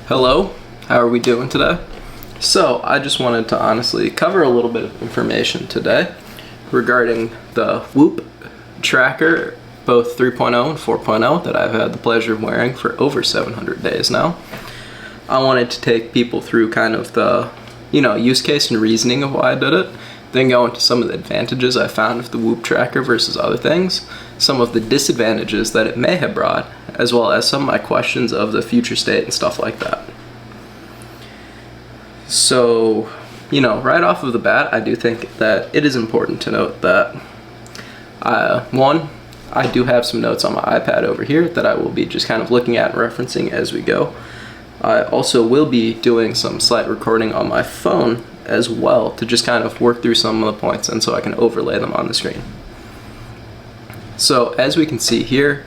Hello, how are we doing today? So I just wanted to honestly cover a little bit of information today regarding the Whoop tracker, both 3.0 and 4.0, that I've had the pleasure of wearing for over 700 days now. I wanted to take people through kind of the, use case and reasoning of why I did it, then go into some of the advantages I found of the Whoop tracker versus other things, some of the disadvantages that it may have brought, as well as some of my questions of the future state and stuff like that. So, right off of the bat, I do think that it is important to note that, one, I do have some notes on my iPad over here that I will be just kind of looking at and referencing as we go. I also will be doing some slight recording on my phone as well to just kind of work through some of the points and so I can overlay them on the screen. So as we can see here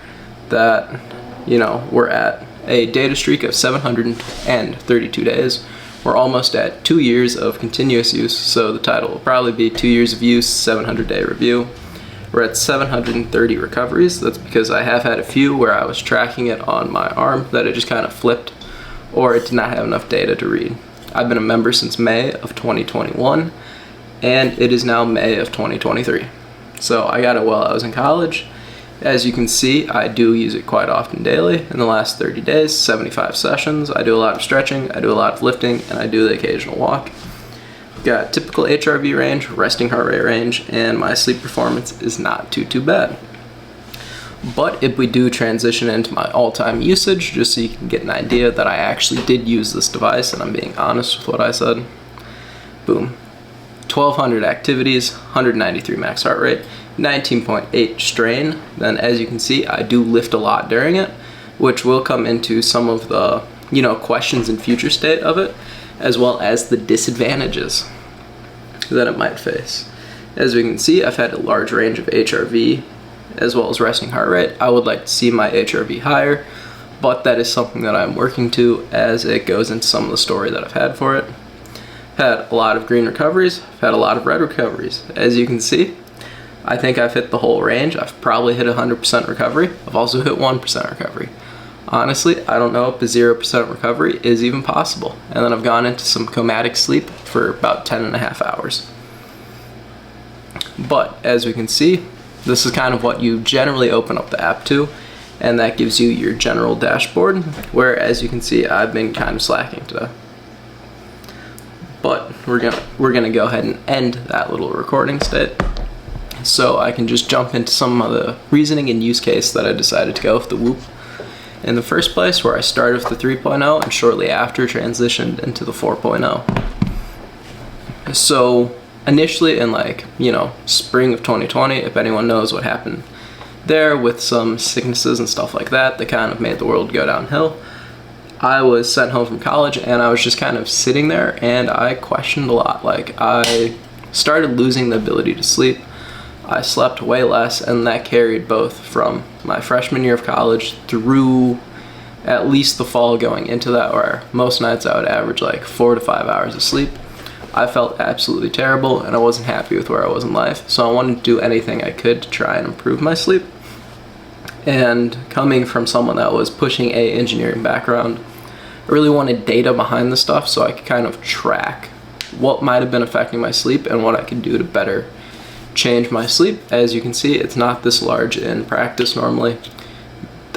that, we're at a data streak of 732 days. We're almost at 2 years of continuous use, so the title will probably be 2 years of use, 700-day review. We're at 730 recoveries. That's because I have had a few where I was tracking it on my arm that it just kind of flipped, or it did not have enough data to read. I've been a member since May of 2021, and it is now May of 2023. So I got it while I was in college. As you can see, I do use it quite often daily. In the last 30 days, 75 sessions. I do a lot of stretching, I do a lot of lifting, and I do the occasional walk. Got typical HRV range, resting heart rate range, and my sleep performance is not too bad. But if we do transition into my all-time usage, just so you can get an idea that I actually did use this device and I'm being honest with what I said. Boom. 1,200 activities, 193 max heart rate, 19.8 strain. Then as you can see, I do lift a lot during it, which will come into some of the, questions and future state of it, as well as the disadvantages that it might face. As we can see, I've had a large range of HRV as well as resting heart rate. I would like to see my HRV higher, but that is something that I'm working to as it goes into some of the story that I've had for it. Had a lot of green recoveries, I've had a lot of red recoveries. As you can see, I think I've hit the whole range. I've probably hit 100% recovery. I've also hit 1% recovery. Honestly, I don't know if a 0% recovery is even possible. And then I've gone into some comatic sleep for about 10.5 hours. But as we can see, this is kind of what you generally open up the app to, and that gives you your general dashboard, where as you can see, I've been kind of slacking today. But we're gonna go ahead and end that little recording state, so I can just jump into some of the reasoning and use case that I decided to go with the Whoop in the first place, where I started with the 3.0 and shortly after transitioned into the 4.0. So initially in spring of 2020, if anyone knows what happened there with some sicknesses and stuff like that kind of made the world go downhill, I was sent home from college and I was just kind of sitting there and I questioned a lot. I started losing the ability to sleep. I slept way less, and that carried both from my freshman year of college through at least the fall going into that, where most nights I would average 4 to 5 hours of sleep. I felt absolutely terrible and I wasn't happy with where I was in life, so I wanted to do anything I could to try and improve my sleep. And coming from someone that was pushing a engineering background, I really wanted data behind the stuff so I could kind of track what might have been affecting my sleep and what I could do to better change my sleep. As you can see, it's not this large in practice normally.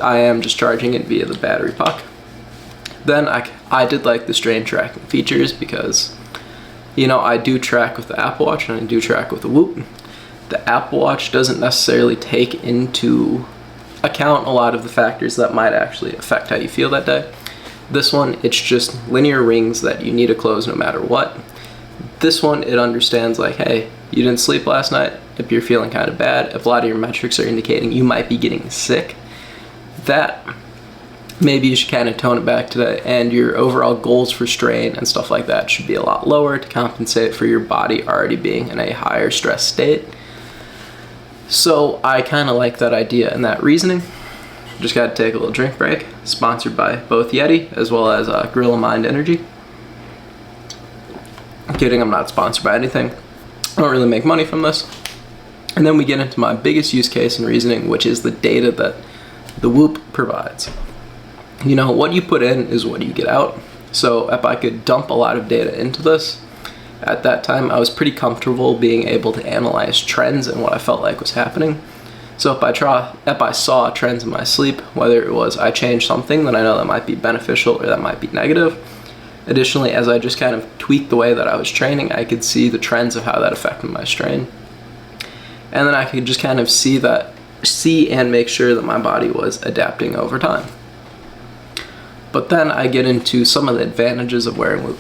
I am just charging it via the battery puck. Then I did like the strain tracking features because I do track with the Apple Watch and I do track with the Whoop. The Apple Watch doesn't necessarily take into account a lot of the factors that might actually affect how you feel that day. This one, it's just linear rings that you need to close no matter what. This one, it understands hey, you didn't sleep last night. If you're feeling kind of bad, if a lot of your metrics are indicating you might be getting sick, that maybe you should kind of tone it back today, and your overall goals for strain and stuff like that should be a lot lower to compensate for your body already being in a higher stress state. So I kind of like that idea and that reasoning. Just got to take a little drink break. Sponsored by both Yeti as well as Gorilla Mind Energy. I'm kidding, I'm not sponsored by anything. I don't really make money from this. And then we get into my biggest use case and reasoning, which is the data that the Whoop provides. What you put in is what you get out. So if I could dump a lot of data into this, at that time I was pretty comfortable being able to analyze trends and what I felt like was happening. So if I saw trends in my sleep, whether it was I changed something that I know that might be beneficial or that might be negative, additionally, as I just kind of tweaked the way that I was training, I could see the trends of how that affected my strain. And then I could just kind of see and make sure that my body was adapting over time. But then I get into some of the advantages of wearing Whoop.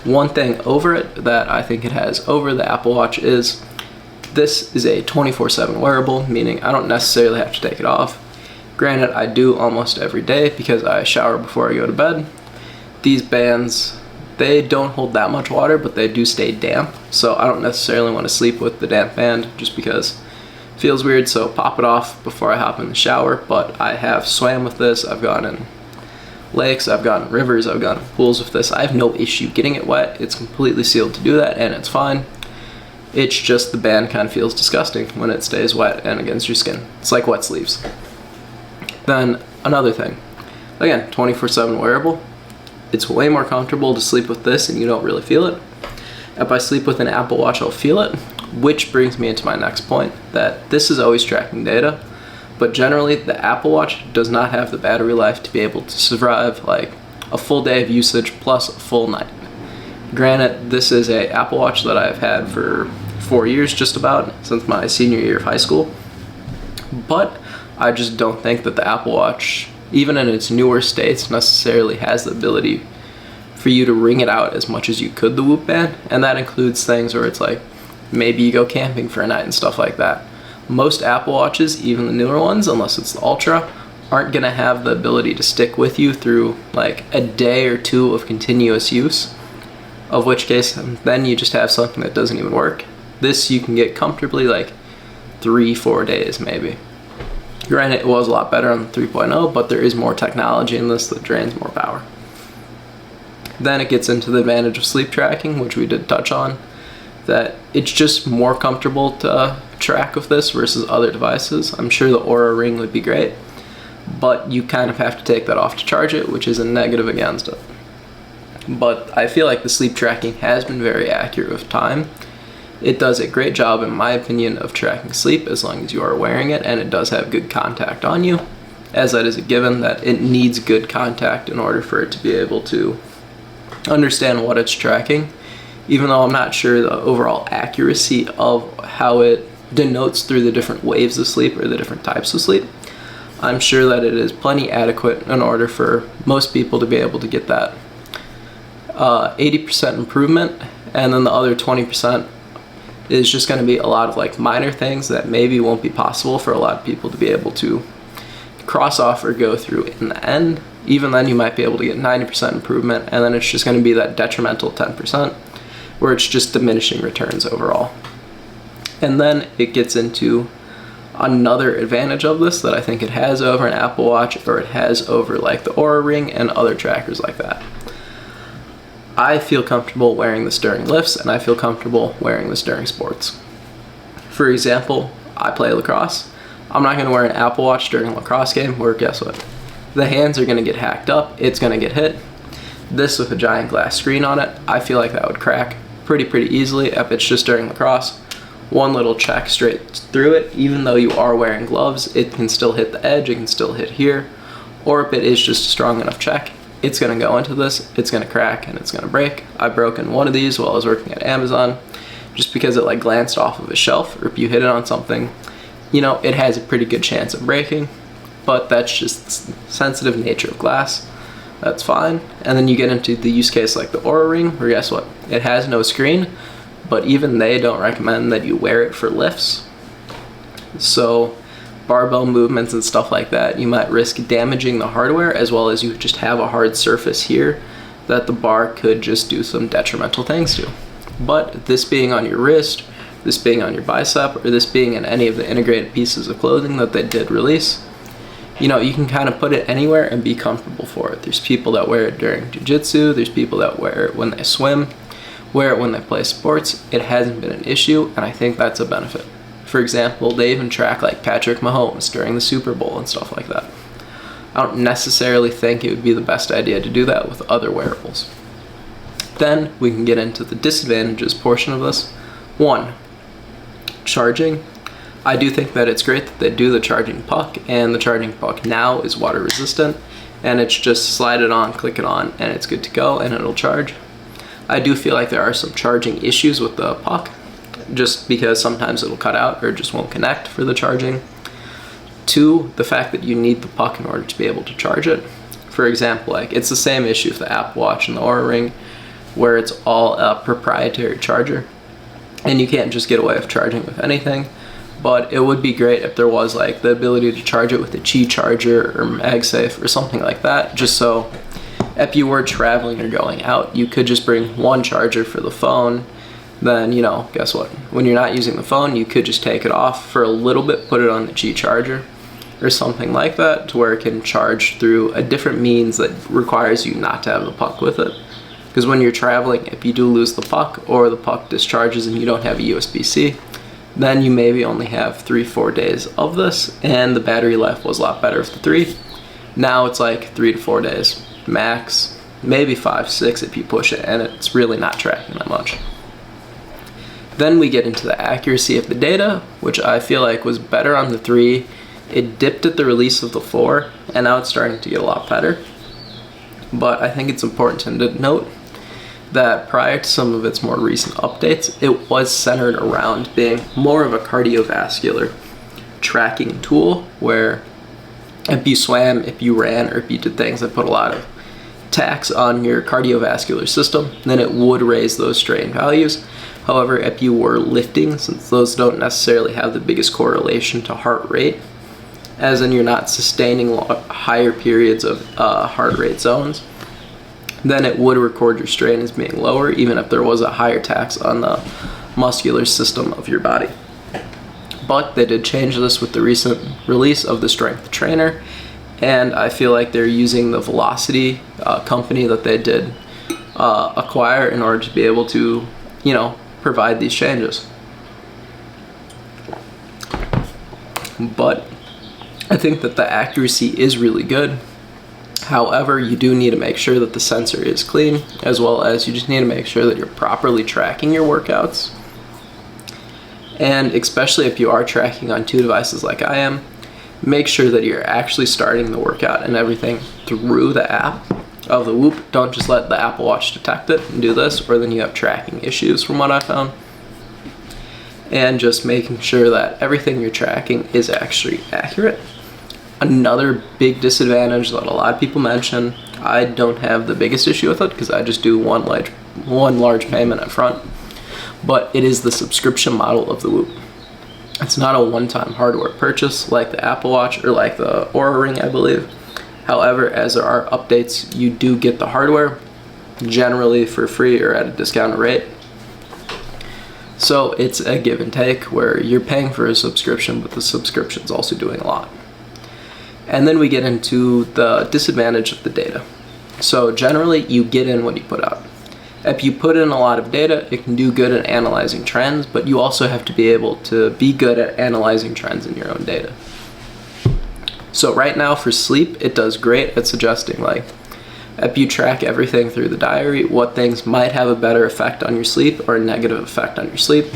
One thing over it that I think it has over the Apple Watch is this is a 24/7 wearable, meaning I don't necessarily have to take it off. Granted, I do almost every day because I shower before I go to bed. These bands, they don't hold that much water, but they do stay damp, so I don't necessarily want to sleep with the damp band just because it feels weird, so pop it off before I hop in the shower. But I have swam with this, I've gone in lakes, I've gone in rivers, I've gone in pools with this. I have no issue getting it wet. It's completely sealed to do that, and it's fine. It's just the band kind of feels disgusting when it stays wet and against your skin. It's like wet sleeves. Then another thing, again, 24/7 wearable. It's way more comfortable to sleep with this and you don't really feel it. If I sleep with an Apple Watch, I'll feel it, which brings me into my next point, that this is always tracking data, but generally the Apple Watch does not have the battery life to be able to survive like a full day of usage plus a full night. Granted, this is a Apple Watch that I've had for 4 years just about, since my senior year of high school, but I just don't think that the Apple Watch, even in its newer states, necessarily has the ability for you to wring it out as much as you could the Whoop band, and that includes things where it's like maybe you go camping for a night and stuff like that. Most Apple Watches, even the newer ones, unless it's the Ultra, aren't going to have the ability to stick with you through like a day or two of continuous use, of which case then you just have something that doesn't even work. This you can get comfortably like 3-4 days maybe. Granted, it was a lot better on the 3.0, but there is more technology in this that drains more power. Then it gets into the advantage of sleep tracking, which we did touch on, that it's just more comfortable to track with this versus other devices. I'm sure the Oura Ring would be great, but you kind of have to take that off to charge it, which is a negative against it. But I feel like the sleep tracking has been very accurate with time. It does a great job, in my opinion, of tracking sleep as long as you are wearing it, and it does have good contact on you, as that is a given that it needs good contact in order for it to be able to understand what it's tracking, even though I'm not sure the overall accuracy of how it denotes through the different waves of sleep or the different types of sleep. I'm sure that it is plenty adequate in order for most people to be able to get that 80% improvement, and then the other 20% is just going to be a lot of like minor things that maybe won't be possible for a lot of people to be able to cross off or go through in the end. Even then you might be able to get 90% improvement, and then it's just going to be that detrimental 10% where it's just diminishing returns overall. And then it gets into another advantage of this that I think it has over an Apple Watch, or it has over like the Oura Ring and other trackers like that. I feel comfortable wearing this during lifts, and I feel comfortable wearing this during sports. For example, I play lacrosse. I'm not going to wear an Apple Watch during a lacrosse game where, guess what? The hands are going to get hacked up, it's going to get hit. This with a giant glass screen on it, I feel like that would crack pretty easily if it's just during lacrosse. One little check straight through it, even though you are wearing gloves, it can still hit the edge, it can still hit here. Or if it is just a strong enough check, it's going to go into this, it's going to crack, and it's going to break. I've broken one of these while I was working at Amazon, just because it like glanced off of a shelf, or if you hit it on something, you know, it has a pretty good chance of breaking, but that's just the sensitive nature of glass. That's fine. And then you get into the use case like the Oura Ring, where guess what? It has no screen, but even they don't recommend that you wear it for lifts. So barbell movements and stuff like that, you might risk damaging the hardware, as well as you just have a hard surface here that the bar could just do some detrimental things to. But this being on your wrist, this being on your bicep, or this being in any of the integrated pieces of clothing that they did release, you know, you can kind of put it anywhere and be comfortable for it. There's people that wear it during jiu-jitsu, there's people that wear it when they swim, wear it when they play sports. It hasn't been an issue, and I think that's a benefit. For example, they even track like Patrick Mahomes during the Super Bowl and stuff like that. I don't necessarily think it would be the best idea to do that with other wearables. Then we can get into the disadvantages portion of this. 1, charging. I do think that it's great that they do the charging puck, and the charging puck now is water resistant, and it's just slide it on, click it on, and it's good to go, and it'll charge. I do feel like there are some charging issues with the puck, just because sometimes it'll cut out or just won't connect for the charging. 2, the fact that you need the puck in order to be able to charge it. For example, like it's the same issue with the Apple Watch and the Oura Ring, where it's all a proprietary charger, and you can't just get away with charging with anything. But it would be great if there was like the ability to charge it with a Qi charger or MagSafe or something like that, just so if you were traveling or going out, you could just bring one charger for the phone. Then, you know, guess what? When you're not using the phone, you could just take it off for a little bit, put it on the Qi charger or something like that, to where it can charge through a different means that requires you not to have the puck with it. Because when you're traveling, if you do lose the puck or the puck discharges and you don't have a USB-C, then you maybe only have 3-4 days of this, and the battery life was a lot better with the 3. Now it's like 3 to 4 days max, maybe 5-6 if you push it, and it's really not tracking that much. Then we get into the accuracy of the data, which I feel like was better on the 3. It dipped at the release of the 4, and now it's starting to get a lot better. But I think it's important to note that prior to some of its more recent updates, it was centered around being more of a cardiovascular tracking tool, where if you swam, if you ran, or if you did things that put a lot of tax on your cardiovascular system, then it would raise those strain values. However, if you were lifting, since those don't necessarily have the biggest correlation to heart rate, as in you're not sustaining higher periods of heart rate zones, then it would record your strain as being lower, even if there was a higher tax on the muscular system of your body. But they did change this with the recent release of the Strength Trainer, and I feel like they're using the Velocity company that they did acquire in order to be able to, you know, provide these changes. But I think that the accuracy is really good. However, you do need to make sure that the sensor is clean, as well as you just need to make sure that you're properly tracking your workouts. And especially if you are tracking on 2 devices like I am, make sure that you're actually starting the workout and everything through the app of the Whoop. Don't just let the Apple Watch detect it and do this, or then you have tracking issues from what I found. And just making sure that everything you're tracking is actually accurate. Another big disadvantage that a lot of people mention, I don't have the biggest issue with it because I just do one large payment up front, but it is the subscription model of the Whoop. It's not a one-time hardware purchase like the Apple Watch or like the Oura Ring, I believe. However, as there are updates, you do get the hardware, generally for free or at a discounted rate. So it's a give and take where you're paying for a subscription, but the subscription's also doing a lot. And then we get into the disadvantage of the data. So generally, you get in what you put out. If you put in a lot of data, it can do good at analyzing trends, but you also have to be able to be good at analyzing trends in your own data. So right now for sleep, it does great at suggesting, like, if you track everything through the diary, what things might have a better effect on your sleep or a negative effect on your sleep,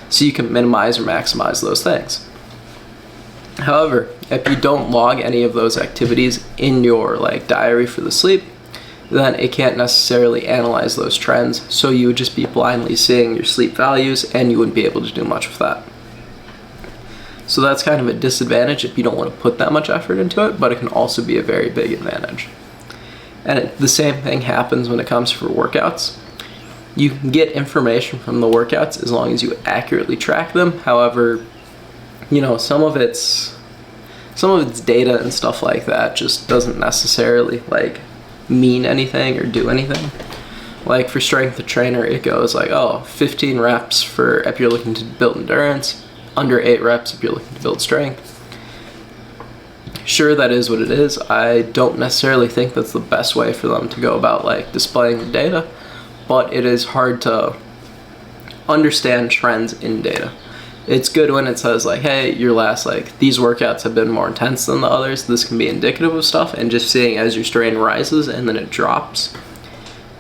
so you can minimize or maximize those things. However, if you don't log any of those activities in your diary for the sleep, then it can't necessarily analyze those trends, so you would just be blindly seeing your sleep values and you wouldn't be able to do much with that. So that's kind of a disadvantage if you don't want to put that much effort into it, but it can also be a very big advantage. And the same thing happens when it comes for workouts. You can get information from the workouts as long as you accurately track them. However, some of its data and stuff like that just doesn't necessarily mean anything or do anything. Like for Strength Trainer, it goes 15 reps for if you're looking to build endurance, under 8 reps if you're looking to build strength. Sure, that is what it is. I don't necessarily think that's the best way for them to go about displaying the data, but it is hard to understand trends in data. It's good when it says like, hey, your last, like, these workouts have been more intense than the others. This can be indicative of stuff, and just seeing as your strain rises and then it drops,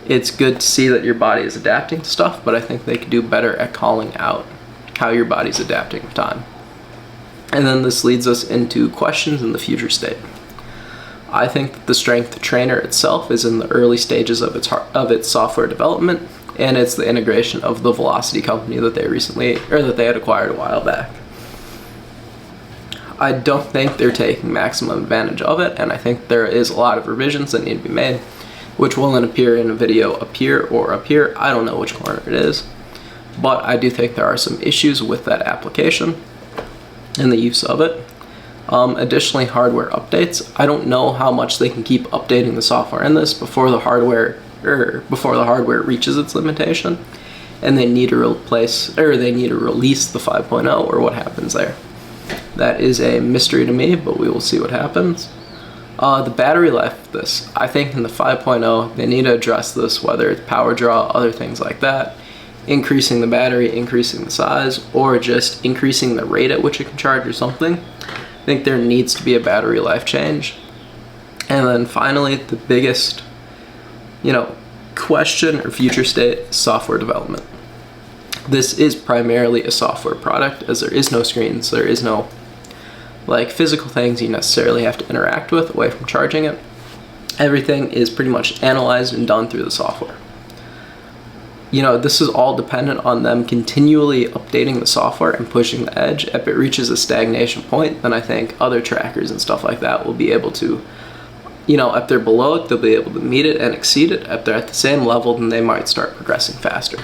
it's good to see that your body is adapting to stuff, but I think they could do better at calling out how your body's adapting with time. And then this leads us into questions in the future state. I think that the strength trainer itself is in the early stages of its software development, and it's the integration of the Velocity company that they had acquired a while back. I don't think they're taking maximum advantage of it, and I think there is a lot of revisions that need to be made, which will then appear in a video up here or up here. I don't know which corner it is, but I do think there are some issues with that application and the use of it. Additionally, hardware updates. I don't know how much they can keep updating the software in this before the hardware reaches its limitation, and they need to release the 5.0, or what happens there. That is a mystery to me, but we will see what happens. The battery life of this, I think in the 5.0 they need to address this, whether it's power draw, other things like that, increasing the battery, increasing the size, or just increasing the rate at which it can charge or something. I think there needs to be a battery life change. And then finally, the biggest, question or future state, software development. This is primarily a software product, as there is no screens, there is no physical things you necessarily have to interact with away from charging it. Everything is pretty much analyzed and done through the software. This is all dependent on them continually updating the software and pushing the edge. If it reaches a stagnation point, then I think other trackers and stuff like that will be able to, if they're below it, they'll be able to meet it and exceed it. If they're at the same level, then they might start progressing faster.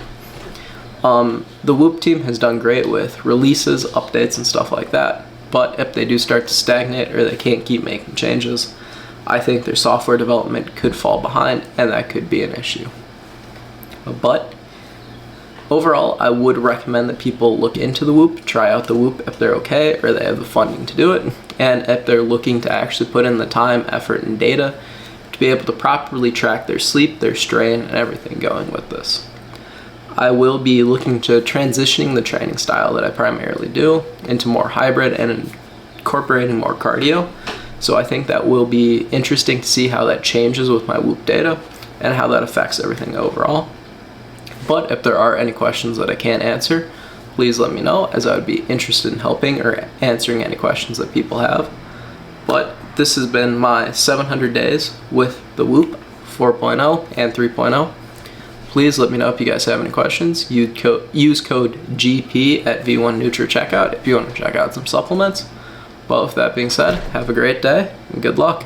The Whoop team has done great with releases, updates, and stuff like that. But if they do start to stagnate or they can't keep making changes, I think their software development could fall behind, and that could be an issue. But overall, I would recommend that people look into the Whoop, try out the Whoop if they're okay or they have the funding to do it, and if they're looking to actually put in the time, effort, and data to be able to properly track their sleep, their strain, and everything going with this. I will be looking to transitioning the training style that I primarily do into more hybrid and incorporating more cardio. So I think that will be interesting to see how that changes with my Whoop data and how that affects everything overall. But if there are any questions that I can't answer, please let me know, as I would be interested in helping or answering any questions that people have. But this has been my 700 days with the Whoop 4.0 and 3.0. Please let me know if you guys have any questions. Use code GP at V1 Nutra checkout if you want to check out some supplements. But with that being said, have a great day and good luck.